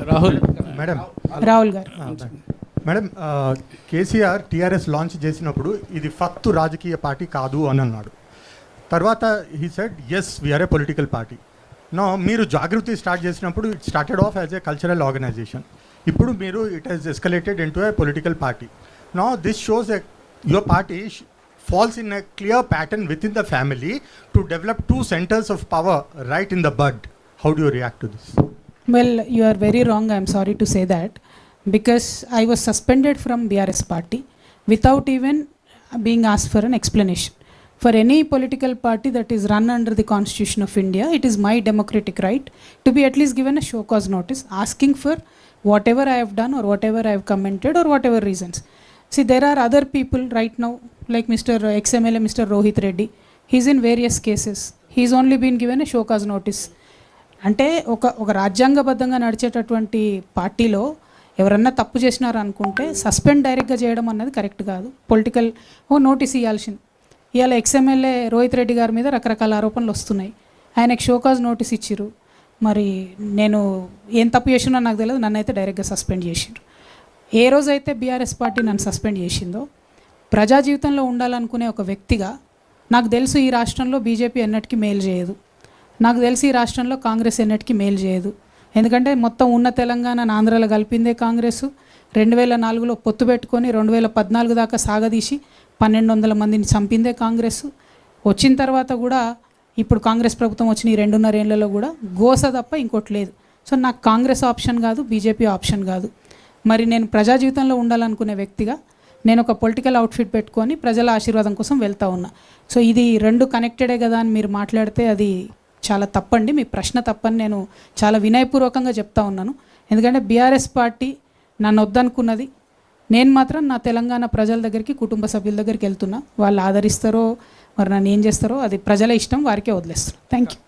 Rahul madam Rahul గారు madam KCR TRS launch చేసినప్పుడు ఇది ఫక్తు రాజకీయ పార్టీ కాదు అని అన్నాడు. తర్వాత he said yes we're a political party. No, మీరు జాగృతి స్టార్ట్ చేసినప్పుడు it started off as a cultural organisation. ఇప్పుడు మీరు it has escalated into a political party. No, this shows a your party falls in a clear pattern within the family to develop two centers of power right in the bud. How do you react to this? Well, you are very wrong. I am sorry to say that, because I was suspended from BRS party without even being asked for an explanation. For any political party that is run under the Constitution of India, it is my democratic right to be at least given a show cause notice asking for whatever I have done or whatever I have commented or whatever reasons. See, there are other people right now, like Mr. XMLA, Mr. Rohit Reddy. He is in various cases. He is only been given a show cause notice. అంటే ఒక రాజ్యాంగబద్ధంగా నడిచేటటువంటి పార్టీలో ఎవరన్నా తప్పు చేసినారు అనుకుంటే suspend డైరెక్ట్గా చేయడం అన్నది కరెక్ట్ కాదు. పొలిటికల్ నోటీస్ ఇవ్వాల్సింది. ఇవాళ XMLA రోహిత్ రెడ్డి గారి మీద రకరకాల ఆరోపణలు వస్తున్నాయి. ఆయనకు షో కాజ్ నోటీస్ ఇచ్చిర్రు. మరి నేను ఏం తప్పు చేసినా నాకు తెలియదు, నన్ను అయితే డైరెక్ట్గా సస్పెండ్ చేసిర్రు. ఏ రోజైతే బీఆర్ఎస్ పార్టీ నన్ను సస్పెండ్ చేసిందో, ప్రజా జీవితంలో ఉండాలనుకునే ఒక వ్యక్తిగా నాకు తెలుసు ఈ రాష్ట్రంలో బీజేపీ ఎన్నటికీ మేలు చేయదు, నాకు తెలిసి ఈ రాష్ట్రంలో కాంగ్రెస్ ఎన్నటికీ మేలు చేయదు. ఎందుకంటే మొత్తం ఉన్న తెలంగాణ ఆంధ్రాలో కలిపిందే కాంగ్రెస్. 2004లో పొత్తు పెట్టుకొని 2014 దాకా సాగదీసి 1200 మందిని చంపిందే కాంగ్రెస్. వచ్చిన తర్వాత కూడా ఇప్పుడు కాంగ్రెస్ ప్రభుత్వం వచ్చిన ఈ 2.5 ఏళ్లలో కూడా గోస తప్ప ఇంకోటి లేదు. సో నాకు కాంగ్రెస్ ఆప్షన్ కాదు, బీజేపీ ఆప్షన్ కాదు. మరి నేను ప్రజా జీవితంలో ఉండాలనుకునే వ్యక్తిగా నేను ఒక పొలిటికల్ అవుట్ఫిట్ పెట్టుకొని ప్రజల ఆశీర్వాదం కోసం వెళ్తూ ఉన్నా. సో ఇది రెండు కనెక్టెడే కదా అని మీరు మాట్లాడితే అది చాలా తప్పండి. మీ ప్రశ్న తప్పని నేను చాలా వినయపూర్వకంగా చెప్తా ఉన్నాను. ఎందుకంటే బీఆర్ఎస్ పార్టీ నన్ను వద్దనుకున్నది. నేను మాత్రం నా తెలంగాణ ప్రజల దగ్గరికి, కుటుంబ సభ్యుల దగ్గరికి వెళ్తున్నా. వాళ్ళు ఆదరిస్తారో మరి నన్ను ఏం చేస్తారో అది ప్రజల ఇష్టం, వారికే వదిలేస్తారు. Thank you.